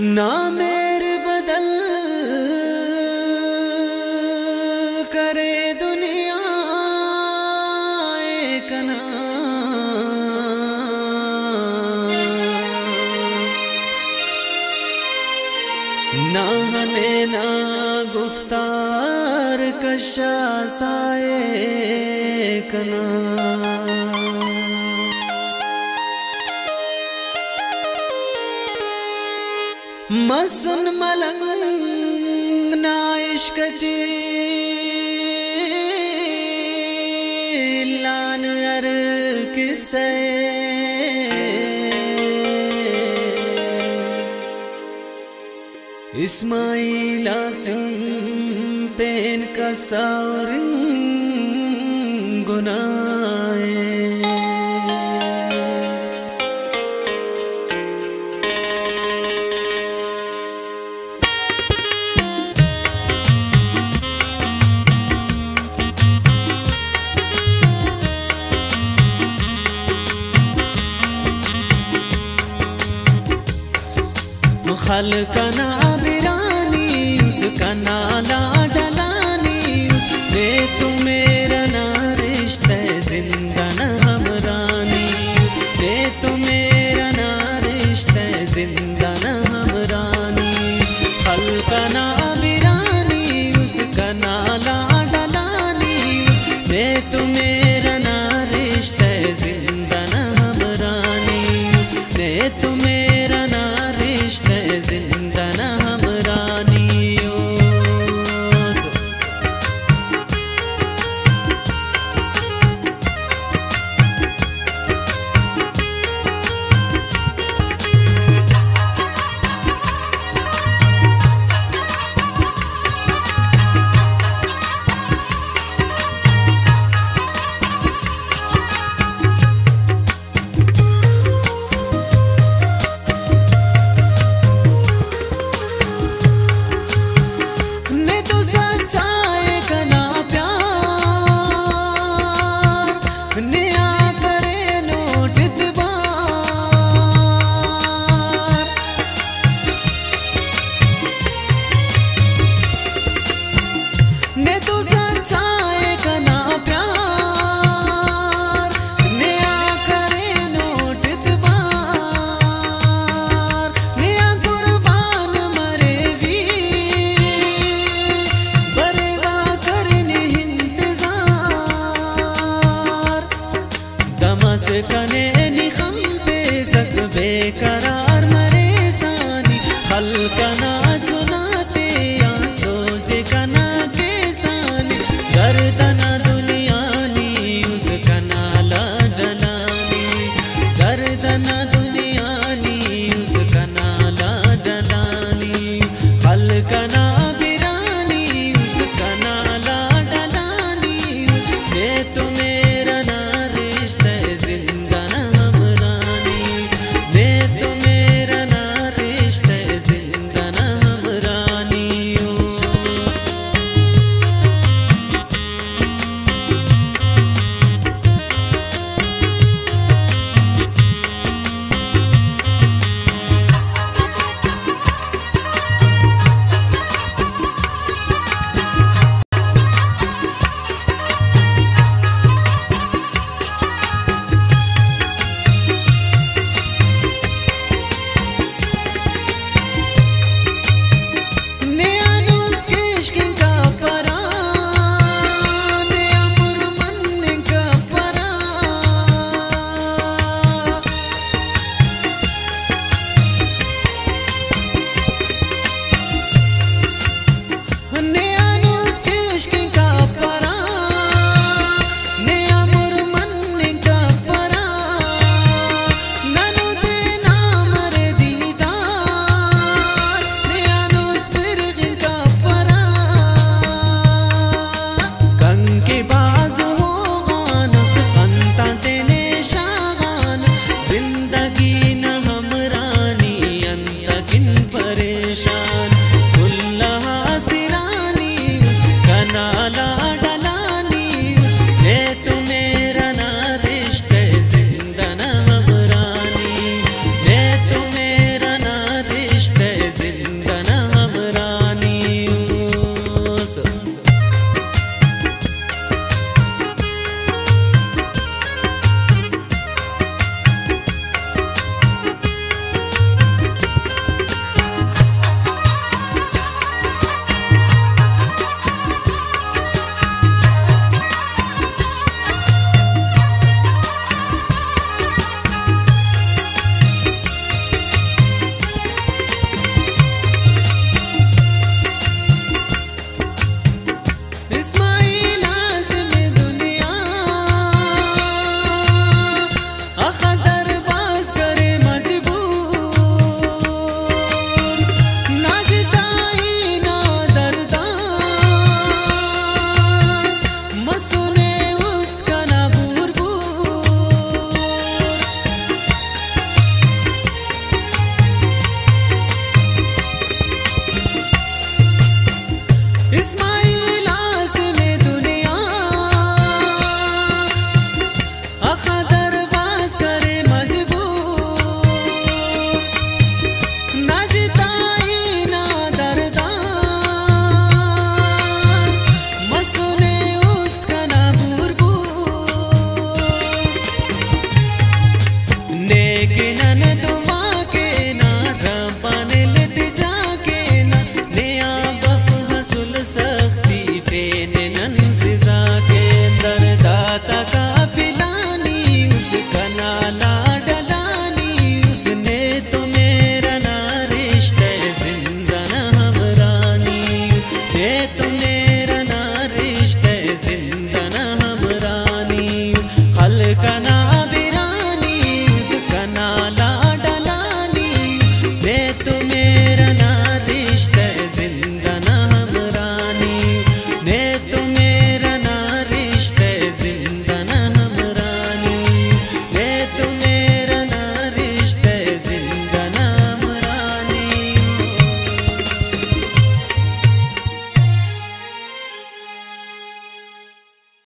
ना मेरे बदल करे दुनिया एक ना हने ना गुफ्तार कशा साए कना मसन मलंग ना इश्क लान अर किसे इस्माइला सिंह पेन का सावरिंग गुनाए खल्का ना बिरानी उसका नाला डलानी उसने तो मेरा ना रिश्ता जिंदा न हमरानी उसने तो मेरा ना रिश्ता जिंदा न हमरानी खल्का ना बिरानी उसका नाला डलानी उसने तो मेरा ना रिश्ता जिंदा न हमरानी उसने तो मेरा ना रिश्ता जिंदा न हमरानी कने निखम पे सक बेकरार मरे सानी खल्का